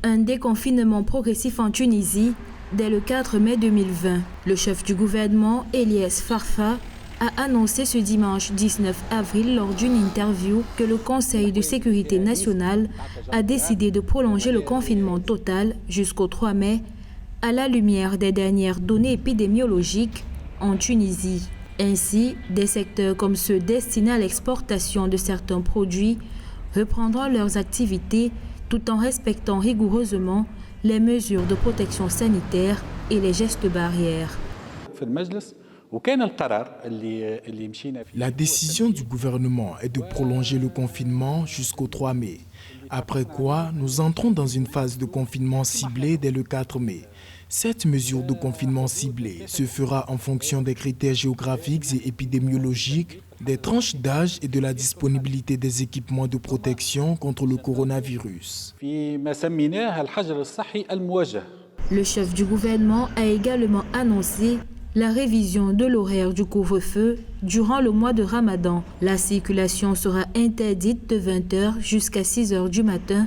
un déconfinement progressif en Tunisie dès le 4 mai 2020. Le chef du gouvernement, Eliès Farfa, a annoncé ce dimanche 19 avril lors d'une interview que le Conseil de sécurité nationale a décidé de prolonger le confinement total jusqu'au 3 mai à la lumière des dernières données épidémiologiques en Tunisie. Ainsi, des secteurs comme ceux destinés à l'exportation de certains produits reprendront leurs activités tout en respectant rigoureusement les mesures de protection sanitaire et les gestes barrières. La décision du gouvernement est de prolonger le confinement jusqu'au 3 mai, après quoi nous entrons dans une phase de confinement ciblé dès le 4 mai. Cette mesure de confinement ciblé se fera en fonction des critères géographiques et épidémiologiques, des tranches d'âge et de la disponibilité des équipements de protection contre le coronavirus. Le chef du gouvernement a également annoncé la révision de l'horaire du couvre-feu durant le mois de Ramadan. La circulation sera interdite de 20h jusqu'à 6h du matin,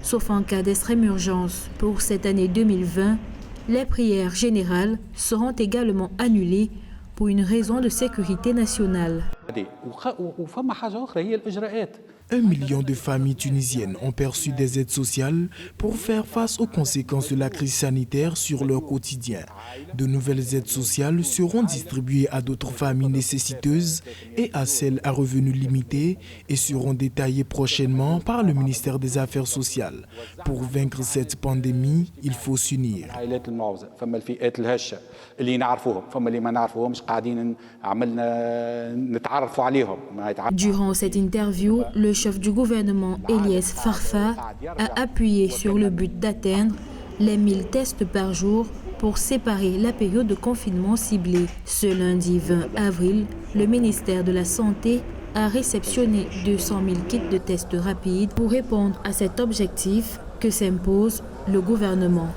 sauf en cas d'extrême urgence. Pour cette année 2020, les prières générales seront également annulées pour une raison de sécurité nationale. 1 million de familles tunisiennes ont perçu des aides sociales pour faire face aux conséquences de la crise sanitaire sur leur quotidien. De nouvelles aides sociales seront distribuées à d'autres familles nécessiteuses et à celles à revenus limités et seront détaillées prochainement par le ministère des Affaires sociales. Pour vaincre cette pandémie, il faut s'unir. Durant cette interview, le chef du gouvernement, Eliès Farfa, a appuyé sur le but d'atteindre les 1000 tests par jour pour séparer la période de confinement ciblé. Ce lundi 20 avril, le ministère de la Santé a réceptionné 200 000 kits de tests rapides pour répondre à cet objectif que s'impose le gouvernement.